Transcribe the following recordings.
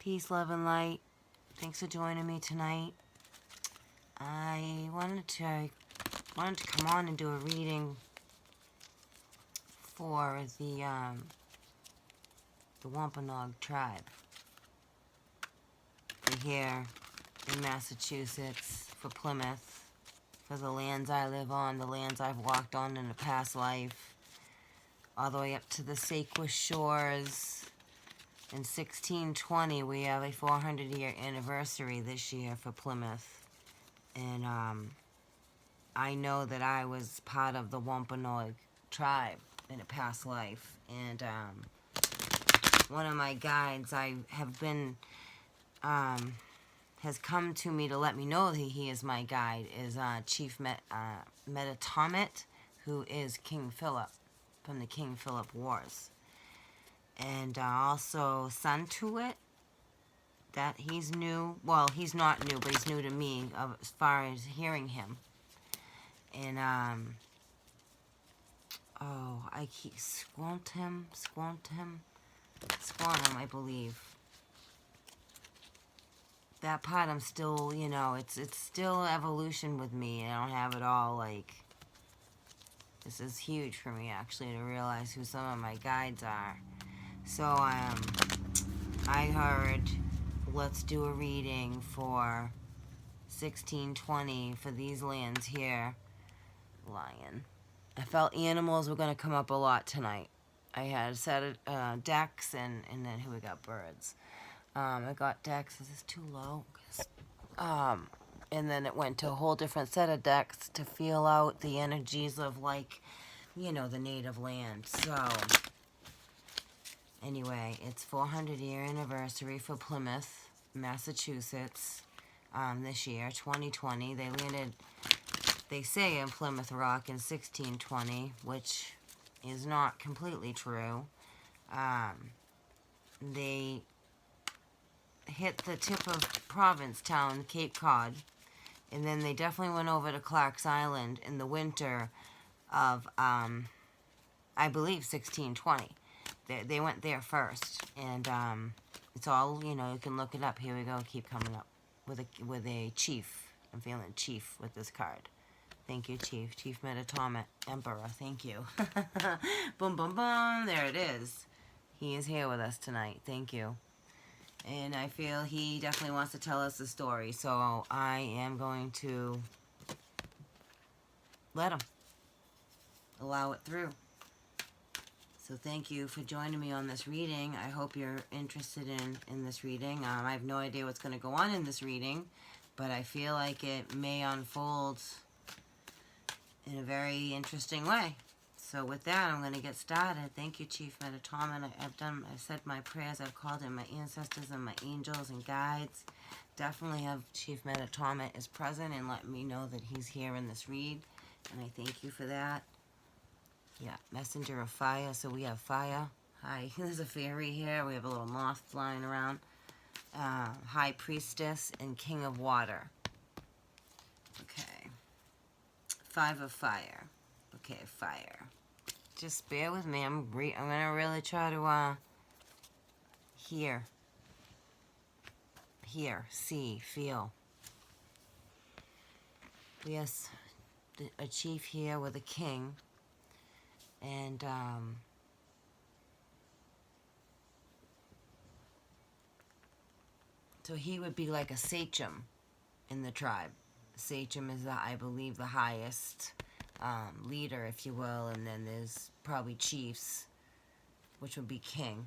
Peace, love, and light. Thanks for joining me tonight. I wanted to come on and do a reading for the WAMPANOAG tribe. They're here in Massachusetts, for Plymouth, for the lands I live on, the lands I've walked on in a past life, all the way up to the Sequoia Shores. In 1620, we have a 400-year anniversary this year for Plymouth. And I know that I was part of the WAMPANOAG tribe in a past life. And one of my guides has come to me to let me know that he is my guide, is Chief Pt1, who is King Philip from the King Philip Wars. And also Son to it, that he's new. Well, he's not new, but he's new to me as far as hearing him. And I keep Squantum, I believe. That part I'm still, it's still evolution with me. I don't have it all, like, this is huge for me, actually, to realize who some of my guides are. So, I heard, let's do a reading for 1620 for these lands here. Lion. I felt animals were going to come up a lot tonight. I had a set of decks, and then here we got birds. I got decks. Is this too low? And then it went to a whole different set of decks to feel out the energies of, like, the native land. So, anyway, it's 400-year anniversary for Plymouth, Massachusetts, this year, 2020. They landed, they say, in Plymouth Rock in 1620, which is not completely true. They hit the tip of Provincetown, Cape Cod, and then they definitely went over to Clark's Island in the winter of, I believe, 1620. They went there first, and it's all, you can look it up. Here we go, keep coming up with a chief. I'm feeling chief with this card. Thank you, Chief. Chief Pt1, Emperor, thank you. Boom, boom, boom, there it is. He is here with us tonight, thank you. And I feel he definitely wants to tell us the story, so I am going to let him. Allow it through. So thank you for joining me on this reading. I hope you're interested in this reading. I have no idea what's going to go on in this reading, but I feel like it may unfold in a very interesting way. So with that, I'm going to get started. Thank you, Chief Pt1. I've said my prayers. I've called in my ancestors and my angels and guides. Definitely have Chief Pt1 is present and let me know that he's here in this read. And I thank you for that. Yeah, messenger of fire. So we have fire. Hi, there's a fairy here. We have a little moth flying around. High priestess and king of water. Okay. 5 of fire. Okay, fire. Just bear with me. I'm gonna really try to hear, see, feel. Yes, a chief here with a king, and so he would be like a sachem in the tribe. Sachem is, I believe, the highest leader, if you will, and then there's probably chiefs, which would be king.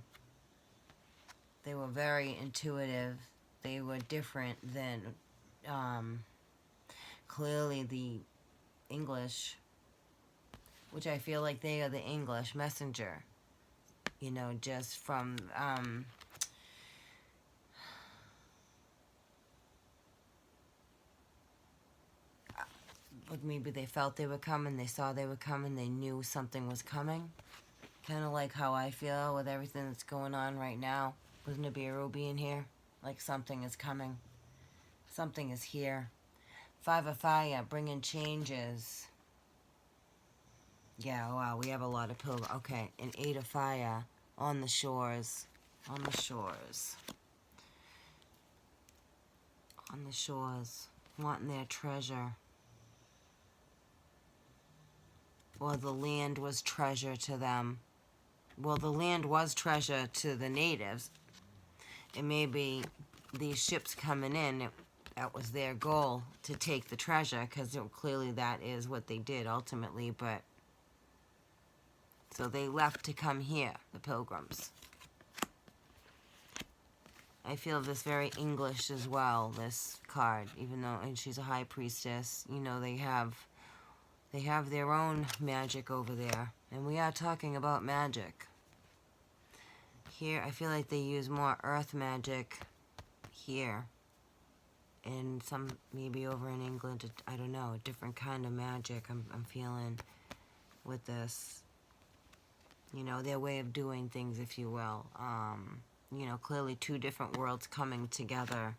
They were very intuitive. They were different than clearly the English, which I feel like they are the English messenger, just from like maybe they felt they were coming, they saw they were coming, they knew something was coming. Kind of like how I feel with everything that's going on right now with Nibiru being here. Like something is coming. Something is here. 5 of fire, bringing changes. Yeah, wow, we have a lot of pilgrims. Okay, and 8 of fire, on the shores. On the shores. on the shores, wanting their treasure. Well, the land was treasure to them. Well, the land was treasure to the natives. And maybe these ships coming in, that was their goal, to take the treasure, because clearly that is what they did ultimately. But so they left to come here, the Pilgrims. I feel this very English as well, this card, even though, and she's a high priestess, you know, they have their own magic over there. And we are talking about magic. Here, I feel like they use more earth magic here. And some, maybe over in England, I don't know, a different kind of magic I'm feeling with this. You know, their way of doing things, if you will. You know, clearly two different worlds coming together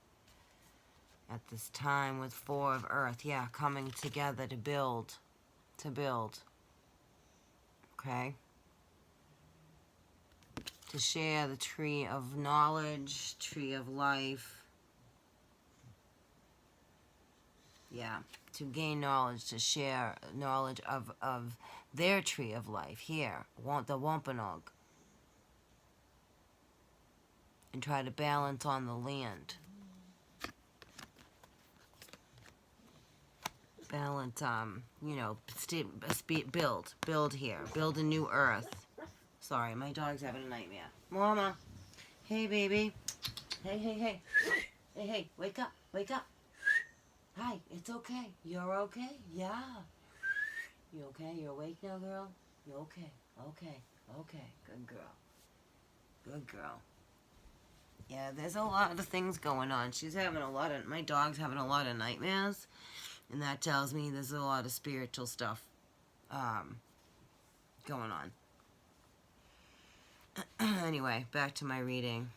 at this time with Four of Earth. Yeah, coming together to build. To build. Okay? To share the tree of knowledge, tree of life. Yeah, to gain knowledge, to share knowledge of their tree of life here, the WAMPANOAG. And try to balance on the land. Balance, you know, build here. Build a new earth. Sorry, my dog's having a nightmare. Mama. Hey, baby. Hey, hey, hey. Hey, hey, wake up, wake up. Hi, it's okay. You're okay? Yeah. You okay? You're awake now, girl? You okay? Okay, okay. Good girl. Good girl. Yeah, there's a lot of things going on. She's having my dog's having a lot of nightmares. And that tells me there's a lot of spiritual stuff going on. Anyway, back to my reading.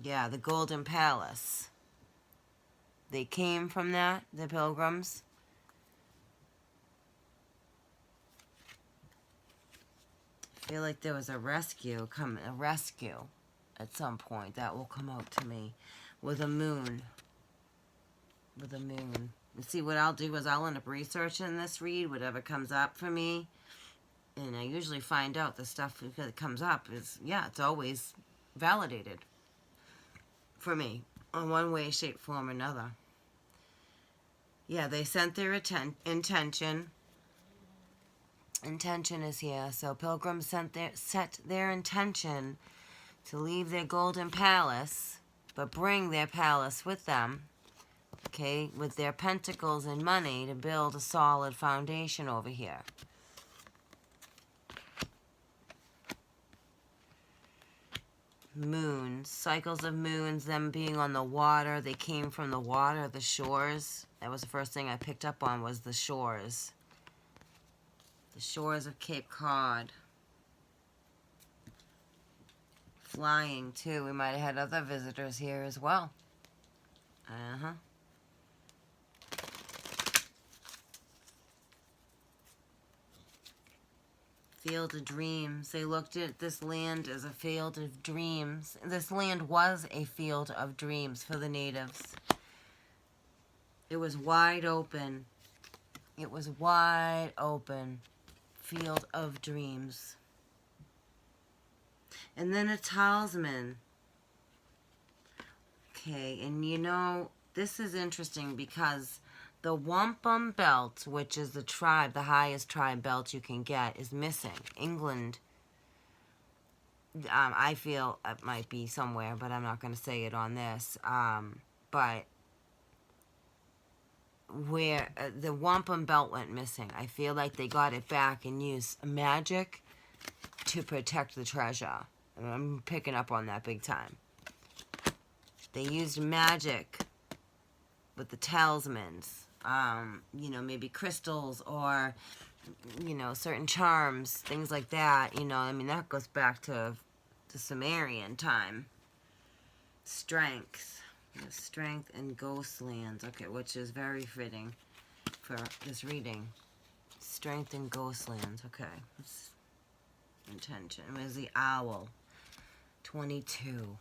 Yeah, the Golden Palace. They came from that, the Pilgrims. I feel like there was a rescue at some point that will come out to me with a moon. With a moon. And see, what I'll do is I'll end up researching this read, whatever comes up for me. And I usually find out the stuff that comes up is, yeah, it's always validated for me in one way, shape, form, or another. Yeah, they sent their intention. Intention is here. So Pilgrims set their intention to leave their golden palace, but bring their palace with them. Okay, with their pentacles and money to build a solid foundation over here. Moons, cycles of moons, them being on the water. They came from the water, the shores. That was the first thing I picked up on, was the shores. The shores of Cape Cod. Flying, too. We might have had other visitors here as well. Uh-huh. Field of dreams. They looked at this land as a field of dreams. This land was a field of dreams for the natives. It was wide open. It was wide open. Field of dreams. And then a talisman. Okay, and you know, this is interesting because the wampum belt, which is the tribe, the highest tribe belt you can get, is missing. England, I feel it might be somewhere, but I'm not going to say it on this. But where the wampum belt went missing, I feel like they got it back and used magic to protect the treasure. I'm picking up on that big time. They used magic with the talismans. You know, maybe crystals or, you know, certain charms, things like that. You know, I mean, that goes back to Sumerian time. Strength. Strength and ghost lands. Okay, which is very fitting for this reading. Strength and ghost lands. Okay. Intention. Where's the owl? 22.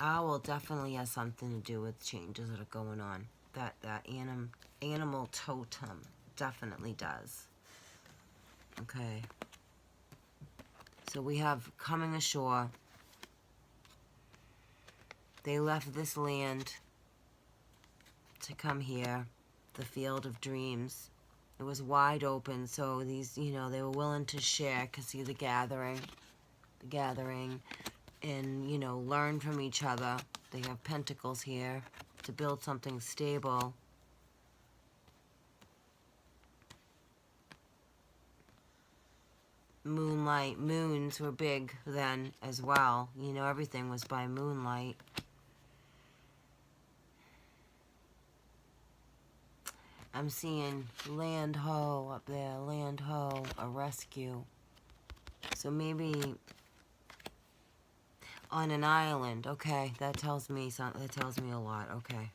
owl definitely has something to do with changes that are going on. That animal totem definitely does. Okay. So we have coming ashore. They left this land to come here, the field of dreams. It was wide open, so these, you know, they were willing to share, because see the gathering, and, you know, learn from each other. They have pentacles here to build something stable. Moonlight, moons were big then as well. You know, everything was by moonlight. I'm seeing land ho up there, land ho, a rescue. So maybe on an island. Okay, that tells me something. That tells me a lot. Okay.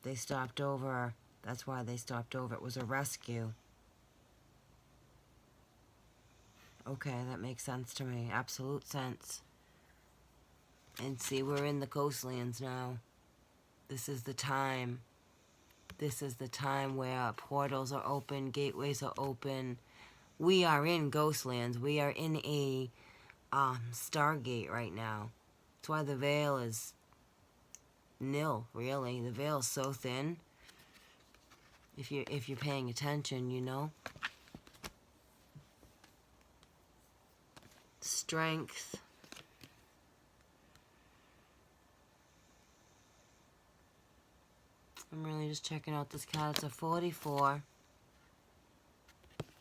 They stopped over. That's why they stopped over. It was a rescue. Okay, that makes sense to me. Absolute sense. And see, we're in the coastlands now. This is the time. This is the time where portals are open, gateways are open. We are in Ghostlands. We are in a Stargate right now. That's why the veil is nil, really. The veil is so thin. If you're paying attention, you know. Strength. I'm really just checking out this card. It's a 44.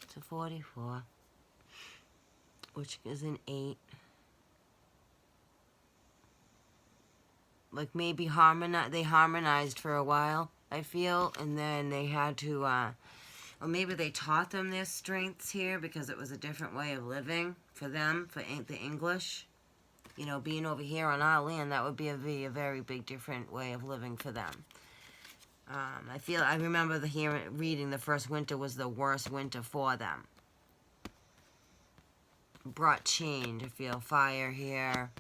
It's a 44. Which is an 8. Like maybe they harmonized for a while, I feel, and then they had to, or maybe they taught them their strengths here because it was a different way of living for them, for the English. You know, being over here on our land, that would be a very big different way of living for them. I remember reading the first winter was the worst winter for them. Brought change. I feel fire here.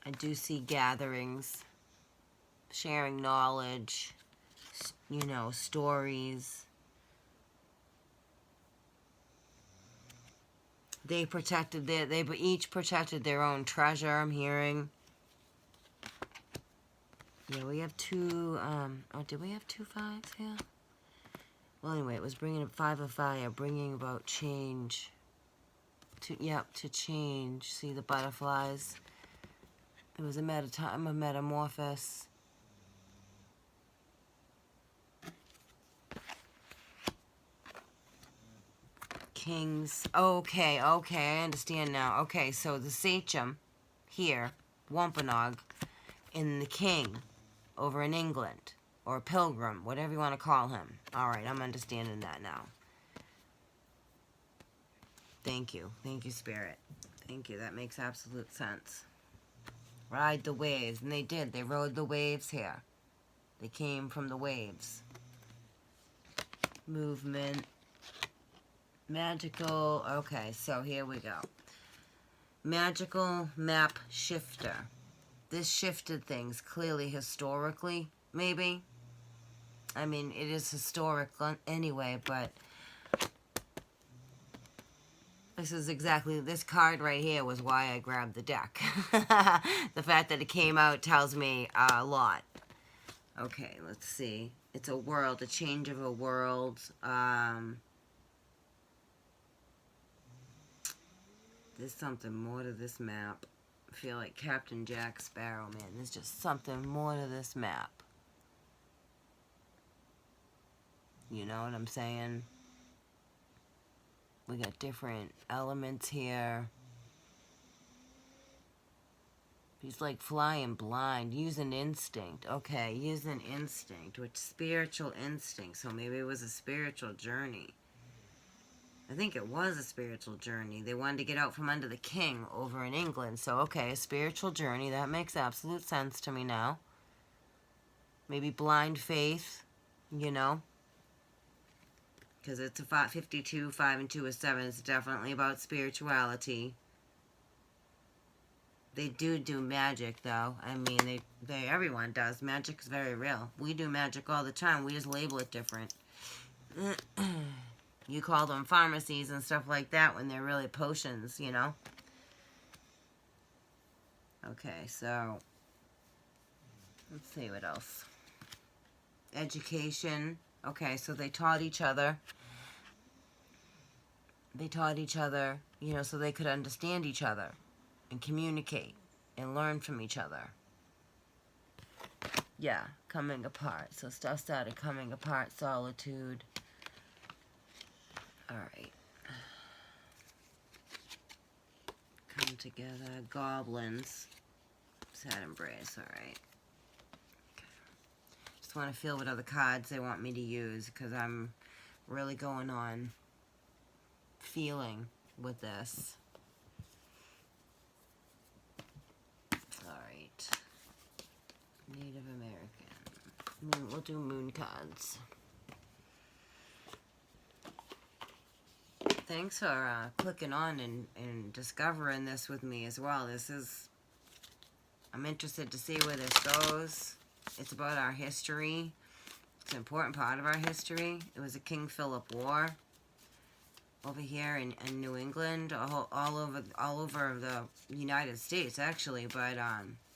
I do see gatherings, sharing knowledge, you know, stories. They each protected their own treasure, I'm hearing. Yeah, we have two, oh, did we have 2 5s here? Well, anyway, it was bringing up 5 of fire, bringing about change. To change. See the butterflies? It was a metamorphosis. Kings. Okay, I understand now. Okay, so the sachem here, Wampanoag, and the king over in England, or pilgrim, whatever you want to call him. Alright, I'm understanding that now. Thank you, Spirit. Thank you, that makes absolute sense. Ride the waves, and they did. They rode the waves here. They came from the waves. Movement. Magical. Okay, so here we go. Magical map shifter. This shifted things clearly historically, maybe. I mean, it is historic anyway, but this card right here was why I grabbed the deck. The fact that it came out tells me a lot. Okay, let's see. It's a world, a change of a world. There's something more to this map. I feel like Captain Jack Sparrow, man. There's just something more to this map. You know what I'm saying? We got different elements here. He's like flying blind, using instinct. Okay, using instinct, which spiritual instinct. So maybe it was a spiritual journey. I think it was a spiritual journey. They wanted to get out from under the king over in England. So, okay, a spiritual journey. That makes absolute sense to me now. Maybe blind faith, you know. because it's a 52, 5 and 2 is 7. It's definitely about spirituality. They do magic, though. I mean, everyone does. Magic is very real. We do magic all the time. We just label it different. You call them pharmacies and stuff like that when they're really potions, you know? Okay, so let's see what else. Education. Okay, so they taught each other. They taught each other, you know, so they could understand each other and communicate and learn from each other. Yeah, coming apart. So stuff started coming apart. Solitude. Alright. Come together. Goblins. Sad embrace. Alright. Just want to feel what other cards they want me to use, because I'm really going on feeling with this. Alright. Native American. We'll do moon cards. Thanks for clicking on and discovering this with me as well. I'm interested to see where this goes. It's about our history. It's an important part of our history. It was a King Philip War over here in New England, all over the United States, actually, but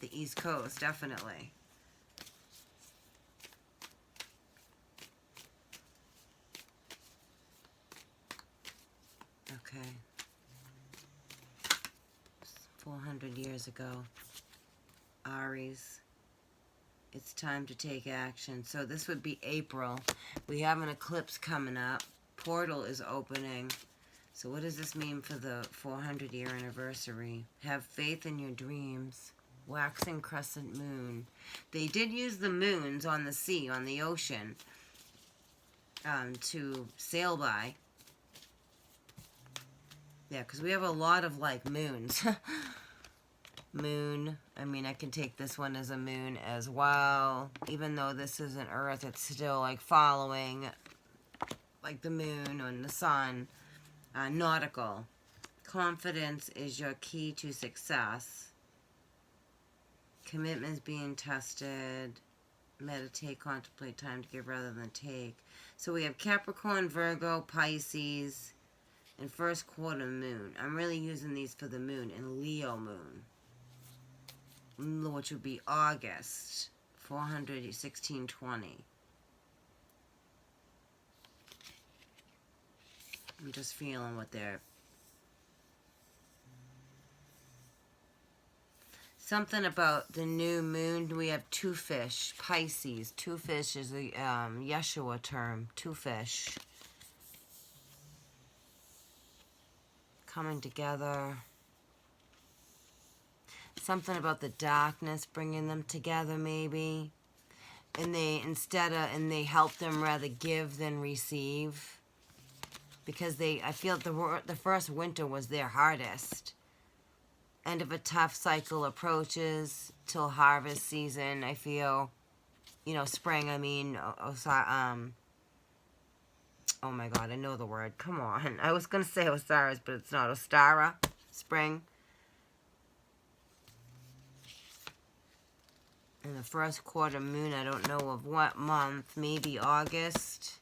the East Coast, definitely. Okay. 400 years ago. Aries. It's time to take action. So this would be April. We have an eclipse coming up. Portal is opening. So what does this mean for the 400-year anniversary? Have faith in your dreams. Waxing crescent moon. They did use the moons on the sea, on the ocean, to sail by. Yeah, because we have a lot of, like, moons. Moon. I mean, I can take this one as a moon as well. Even though this isn't Earth, it's still, like, following, like, the moon and the sun. Nautical. Confidence is your key to success. Commitment is being tested. Meditate, contemplate, time to give rather than take. So we have Capricorn, Virgo, Pisces, and first quarter moon. I'm really using these for the moon. And Leo moon, which would be August, 41620. I'm just feeling what they're... Something about the new moon. We have two fish, Pisces. Two fish is a Yeshua term. Two fish. Coming together. Something about the darkness bringing them together, maybe. And they help them rather give than receive. Because I feel the first winter was their hardest. End of a tough cycle approaches till harvest season. I feel, spring. I mean, oh my God, I know the word. Come on, I was gonna say Osiris, but it's not. Ostara, spring. And the first quarter moon, I don't know of what month. Maybe August.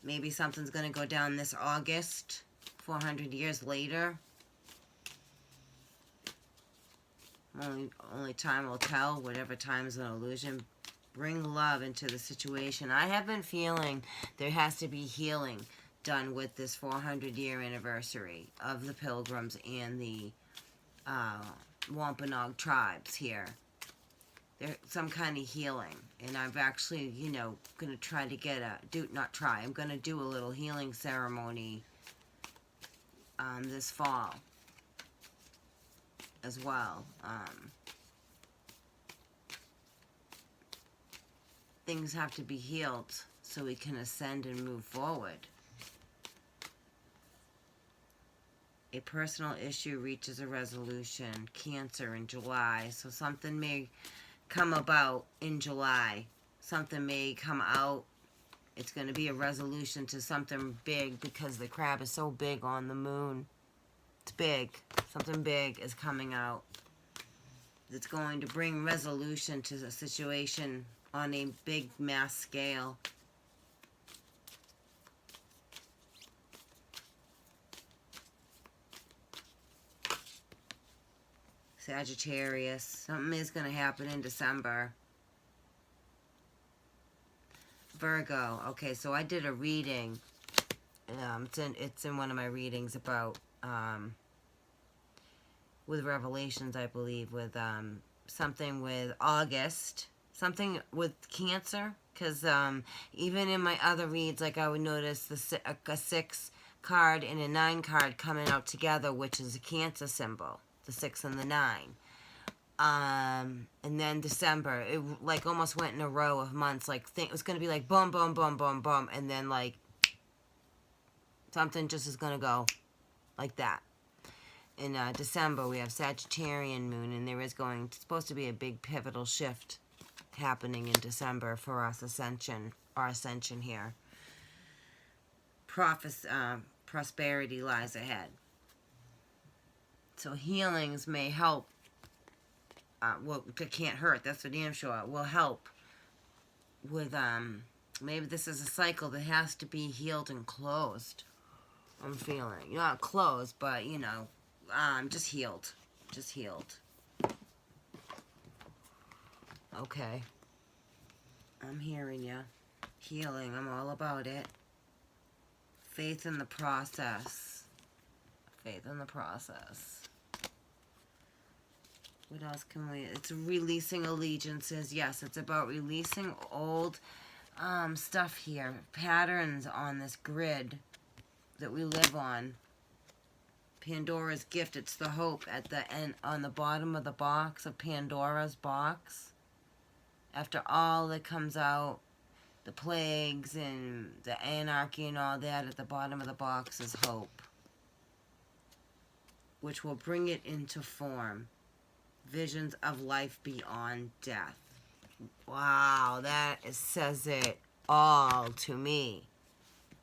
Maybe something's gonna go down this August. 400 years later. Only time will tell. Whatever time is an illusion. Bring love into the situation. I have been feeling there has to be healing done with this 400-year anniversary of the Pilgrims and the WAMPANOAG tribes here. There's some kind of healing. And I've actually, going to try to get I'm going to do a little healing ceremony this fall as well. Things have to be healed so we can ascend and move forward. A personal issue reaches a resolution. Cancer in July. So something may come about in July. Something may come out It's going to be a resolution to something big because the crab is so big on the moon. It's big. Something big is coming out. It's going to bring resolution to the situation on a big mass scale. Sagittarius. Something is going to happen in December. Virgo. Okay, so I did a reading. It's in one of my readings about with Revelations, I believe, with something with August, something with Cancer, because even in my other reads, like I would notice a 6 card and a 9 card coming out together, which is a Cancer symbol, the 6 and the 9. And then December, it like almost went in a row of months, like it was going to be like boom, boom, boom, boom, boom, and then like something just is going to go like that. In December, we have Sagittarian moon, and there is supposed to be a big pivotal shift happening in December for us our ascension here. Prosperity lies ahead. So healings may help. Well, it can't hurt, that's for damn sure. Will help with, maybe this is a cycle that has to be healed and closed. I'm feeling. Not closed, but, you know, just healed. Just healed. Okay. I'm hearing you. Healing, I'm all about it. Faith in the process. Faith in the process. What else can we... It's releasing allegiances. Yes, it's about releasing old stuff here. Patterns on this grid that we live on. Pandora's gift. It's the hope at the end, on the bottom of the box of Pandora's box. After all that comes out, the plagues and the anarchy and all that, at the bottom of the box is hope, which will bring it into form. Visions of life beyond death. Wow, that says it all to me.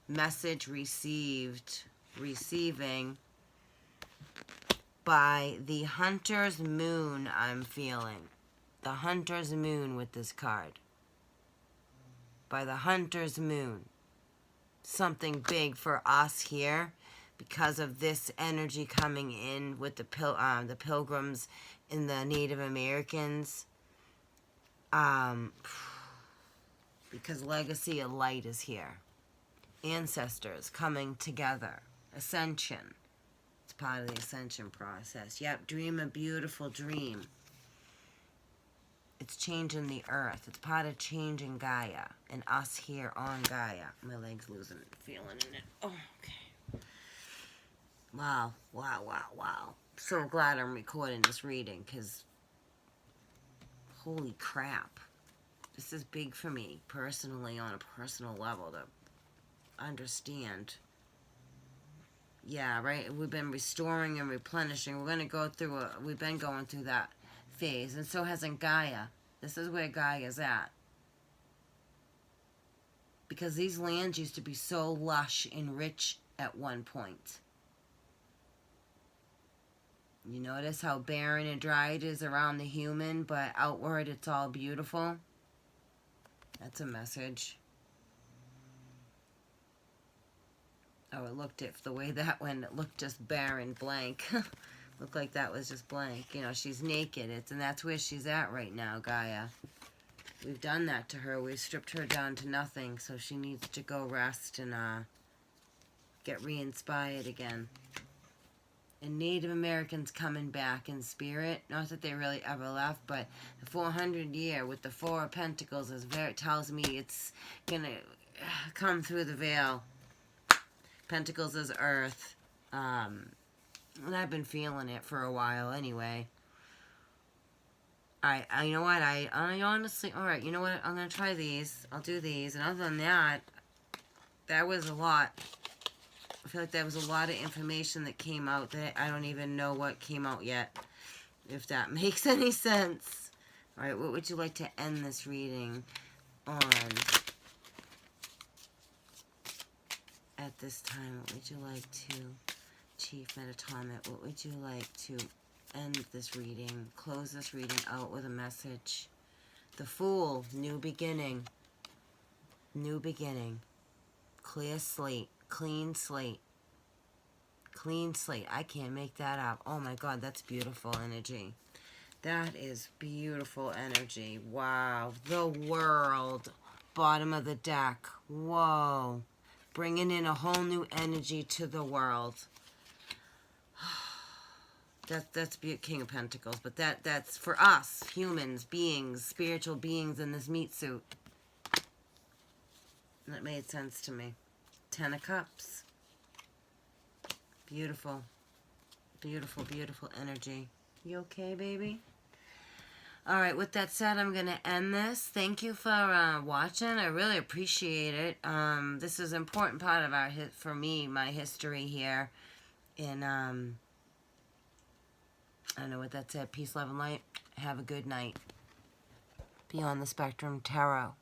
Message received, receiving by the Hunter's Moon, I'm feeling. The Hunter's Moon with this card. By the Hunter's Moon. Something big for us here because of this energy coming in with the Pilgrims and the Native Americans. Because legacy of light is here. Ancestors coming together. Ascension. It's part of the ascension process. Yep, dream a beautiful dream. It's changing the earth. It's part of changing Gaia. And us here on Gaia. My leg's losing feeling in it. Oh, okay. Wow, wow, wow, wow. So glad I'm recording this reading, because holy crap. This is big for me, personally, on a personal level, to understand. Yeah, right? We've been restoring and replenishing. We're going to go through we've been going through that phase, and so hasn't Gaia. This is where Gaia's at. Because these lands used to be so lush and rich at one point. You notice how barren and dry it is around the human, but outward it's all beautiful? That's a message. Oh, it looked, if the way that went, it looked just barren, blank. Looked like that was just blank. You know, she's naked. And that's where she's at right now, Gaia. We've done that to her. We've stripped her down to nothing, so she needs to go rest and get re-inspired again. And Native Americans coming back in spirit. Not that they really ever left, but the 400 year with the 4 of Pentacles tells me it's going to come through the veil. Pentacles is earth. And I've been feeling it for a while anyway. Alright, you know what? I honestly, alright, you know what? I'm going to try these. I'll do these. And other than that, that was a lot. I feel like there was a lot of information that came out that I don't even know what came out yet. If that makes any sense. Alright, what would you like to end this reading on? at this time, what would you like to, Chief Metatomic, what would you like to end this reading, close this reading out with a message? The Fool, new beginning, clear slate, clean slate, clean slate. I can't make that up. Oh my God, that's beautiful energy. That is beautiful energy. Wow. The World, bottom of the deck. Whoa. Bringing in a whole new energy to the world. That's King of Pentacles, but that's for us, humans, beings, spiritual beings in this meat suit. That made sense to me. 10 of Cups. Beautiful. Beautiful, beautiful energy. You okay, baby? All right, with that said, I'm going to end this. Thank you for watching. I really appreciate it. This is an important part of for me, my history here. And I know what that said. Peace, love, and light. Have a good night. Beyond the Spectrum Tarot.